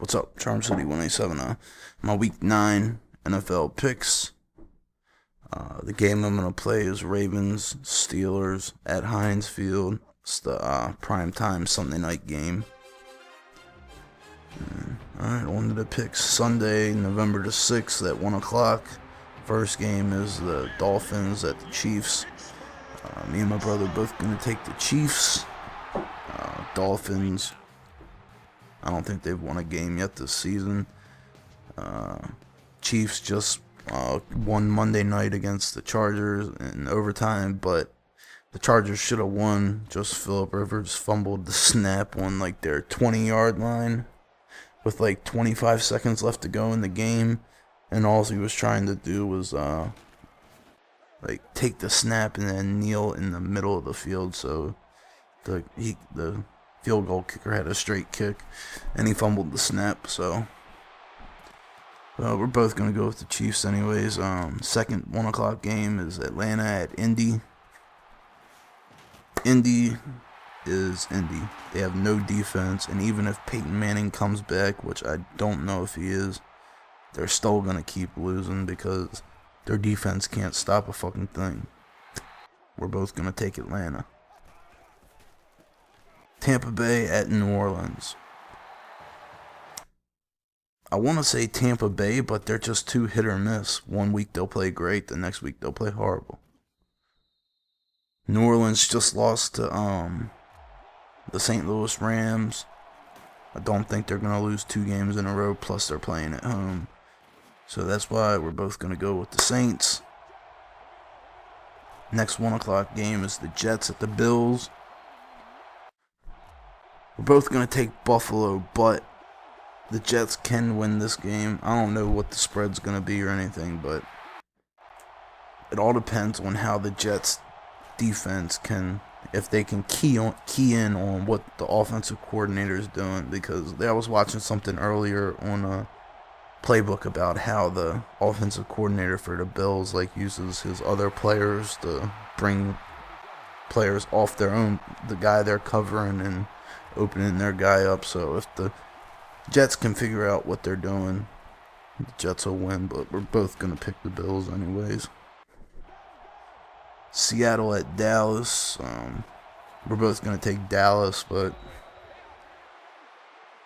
What's up? Charm City 187. My week 9 NFL picks. The game I'm going to play is Ravens Steelers at Heinz Field. It's the prime time Sunday night game. Alright, on to the picks. Sunday, November the 6th at 1 o'clock. First game is the Dolphins at the Chiefs. Me and my brother both going to take the Chiefs. Dolphins, I don't think they've won a game yet this season. Chiefs just won Monday night against the Chargers in overtime, but the Chargers should have won. Just Phillip Rivers fumbled the snap on like their 20-yard line with like 25 seconds left to go in the game, and all he was trying to do was like take the snap and then kneel in the middle of the field, so the field goal kicker had a straight kick, and he fumbled the snap. So we're both going to go with the Chiefs anyways. Second 1 o'clock game is Atlanta at Indy. Indy is Indy. They have no defense, and even if Peyton Manning comes back, which I don't know if he is, they're still going to keep losing because their defense can't stop a fucking thing. We're both going to take Atlanta. Tampa Bay at New Orleans. I want to say Tampa Bay, but they're just too hit or miss. One week they'll play great, the next week they'll play horrible. New Orleans just lost to the St. Louis Rams. I don't think they're going to lose 2 games in a row, plus they're playing at home. So that's why we're both going to go with the Saints. Next 1 o'clock game is the Jets at the Bills. We're both going to take Buffalo, but the Jets can win this game. I don't know what the spread's going to be or anything, but it all depends on how the Jets defense can, if they can key in on what the offensive coordinator is doing, because I was watching something earlier on a playbook about how the offensive coordinator for the Bills uses his other players to bring players off their own, the guy they're covering, and opening their guy up. So if the Jets can figure out what they're doing, the Jets will win, but we're both going to pick the Bills anyways. Seattle at Dallas. We're both going to take Dallas, but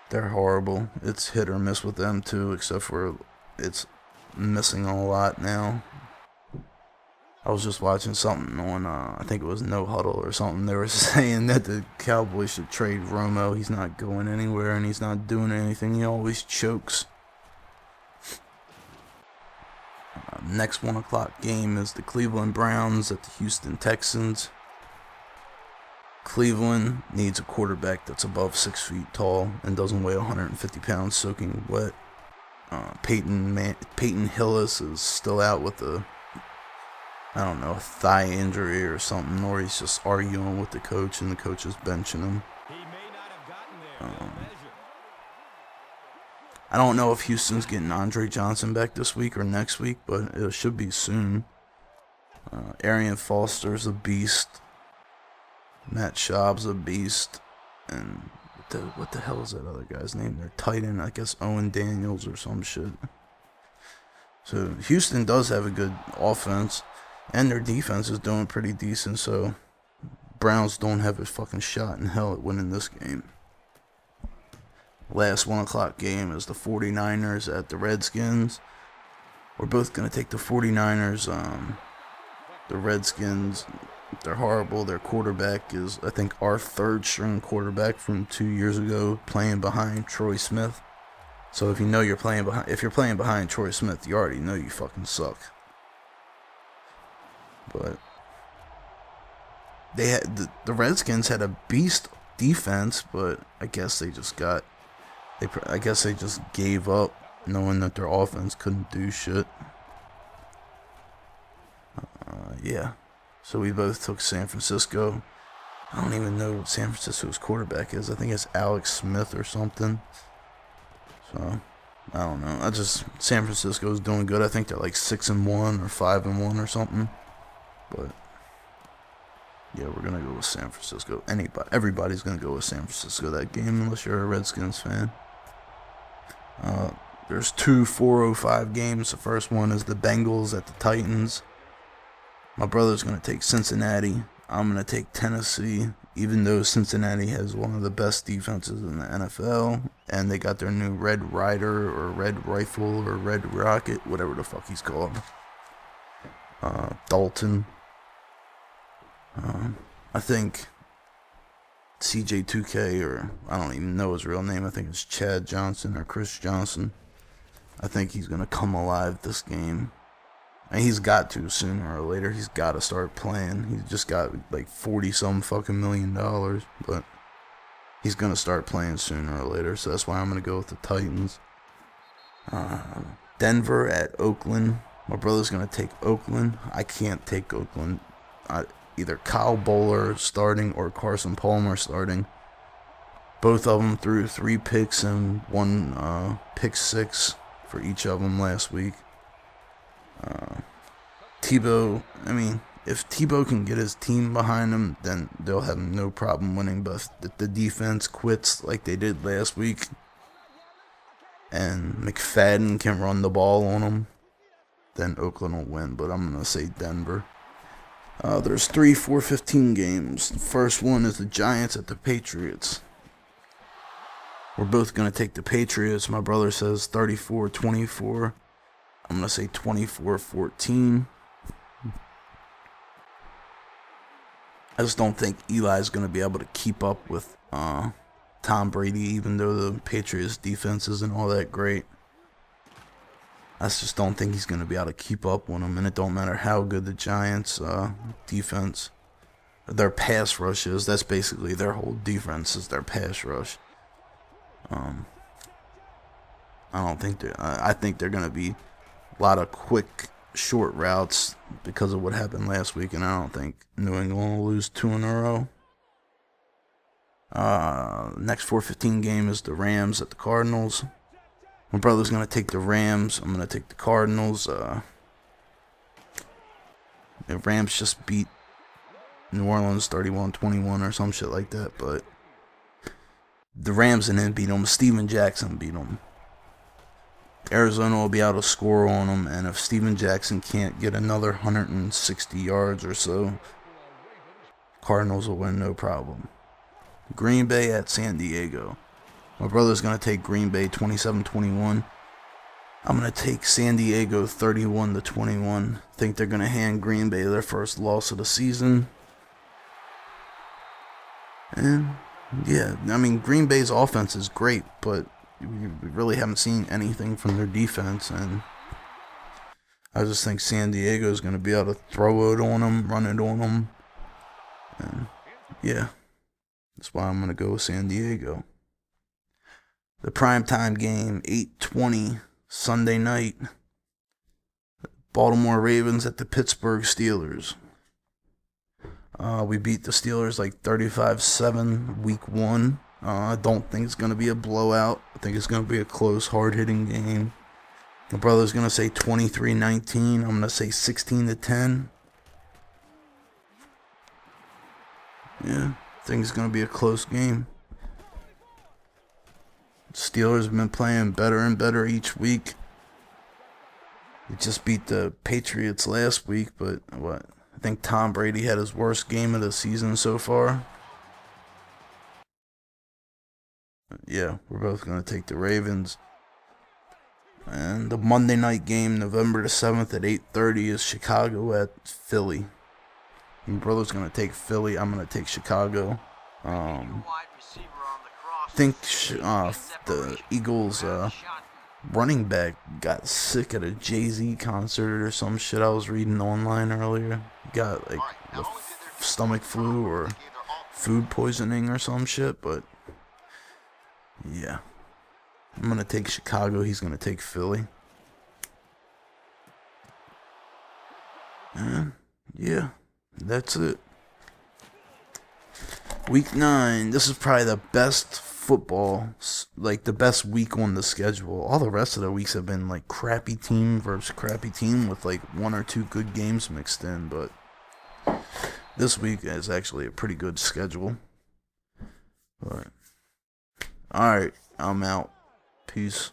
they're horrible. It's hit or miss with them too, except for it's missing a lot now. I was just watching something on, I think it was No Huddle or something. They were saying that the Cowboys should trade Romo. He's not going anywhere, and he's not doing anything. He always chokes. Next 1 o'clock game is the Cleveland Browns at the Houston Texans. Cleveland needs a quarterback that's above 6 feet tall and doesn't weigh 150 pounds soaking wet. Peyton Hillis is still out with a thigh injury or something, or he's just arguing with the coach and the coach is benching him. I don't know if Houston's getting Andre Johnson back this week or next week, but it should be soon. Arian Foster's a beast. Matt Schaub's a beast. And what the hell is that other guy's name? Their tight end, I guess Owen Daniels or some shit. So Houston does have a good offense, and their defense is doing pretty decent, so Browns don't have a fucking shot in hell at winning this game. Last 1 o'clock game is the 49ers at the Redskins. We're both going to take the 49ers. The Redskins, they're horrible. Their quarterback is, I think, our 3rd-string quarterback from 2 years ago, playing behind Troy Smith. So if you're playing behind Troy Smith, you already know you fucking suck. But they had the Redskins had a beast defense, but I guess they just gave up, knowing that their offense couldn't do shit. Yeah. So we both took San Francisco. I don't even know what San Francisco's quarterback is. I think it's Alex Smith or something. So I don't know. San Francisco's doing good. I think they're like 6-1 or 5-1 or something. But yeah, we're gonna go with San Francisco. Everybody's gonna go with San Francisco that game, unless you're a Redskins fan. There's two 4:05 games. The first one is the Bengals at the Titans. My brother's going to take Cincinnati. I'm going to take Tennessee, even though Cincinnati has one of the best defenses in the NFL, and they got their new Red Rider or Red Rifle or Red Rocket, whatever the fuck he's called. Dalton. I think CJ2K, or I don't even know his real name. I think it's Chad Johnson or Chris Johnson. I think he's going to come alive this game. And he's got to sooner or later. He's got to start playing. He's just got like 40-some fucking $1 million. But he's going to start playing sooner or later. So that's why I'm going to go with the Titans. Denver at Oakland. My brother's going to take Oakland. I can't take Oakland. Either Kyle Bowler starting or Carson Palmer starting. Both of them threw 3 picks and 1 pick 6 for each of them last week. Tebow, if Tebow can get his team behind him, then they'll have no problem winning. But if the defense quits like they did last week, and McFadden can run the ball on them, then Oakland will win. But I'm going to say Denver. There's 3 4:15 games. The first one is the Giants at the Patriots. We're both going to take the Patriots. My brother says 34-24. I'm going to say 24-14. I just don't think Eli's going to be able to keep up with Tom Brady, even though the Patriots defense isn't all that great. I just don't think he's going to be able to keep up with him, and it don't matter how good the Giants' defense, their pass rush is. That's basically their whole defense is their pass rush. I think they're going to be a lot of quick, short routes because of what happened last week, and I don't think New England will lose 2 in a row. Next 4:15 game is the Rams at the Cardinals. My brother's going to take the Rams. I'm going to take the Cardinals. The Rams just beat New Orleans 31-21 or some shit like that, but the Rams didn't beat them. Steven Jackson beat them. Arizona will be able to score on them, and if Steven Jackson can't get another 160 yards or so, Cardinals will win no problem. Green Bay at San Diego. My brother's going to take Green Bay 27-21. I'm going to take San Diego 31-21. I think they're going to hand Green Bay their first loss of the season. And, yeah, Green Bay's offense is great, but we really haven't seen anything from their defense. And I just think San Diego is going to be able to throw it on them, run it on them. And, yeah, that's why I'm going to go with San Diego. The primetime game, 8:20, Sunday night. Baltimore Ravens at the Pittsburgh Steelers. We beat the Steelers like 35-7 week 1. I don't think it's going to be a blowout. I think it's going to be a close, hard-hitting game. My brother's going to say 23-19. I'm going to say 16-10. Yeah, I think it's going to be a close game. Steelers have been playing better and better each week. They just beat the Patriots last week, but I think Tom Brady had his worst game of the season so far. Yeah, we're both going to take the Ravens. And the Monday night game, November the 7th at 8:30, is Chicago at Philly. My brother's going to take Philly. I'm going to take Chicago. I think the Eagles running back got sick at a Jay-Z concert or some shit I was reading online earlier. He got like the stomach flu or food poisoning or some shit, but yeah. I'm going to take Chicago. He's going to take Philly. And yeah, that's it. Week 9. This is probably the best football, like the best week on the schedule. All the rest of the weeks have been like crappy team versus crappy team with like 1 or 2 good games mixed in, but this week is actually a pretty good schedule. Alright, I'm out. Peace.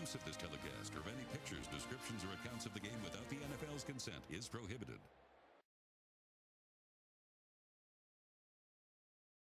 use of this telecast or of any pictures, descriptions, or accounts of the game without the NFL's consent is prohibited.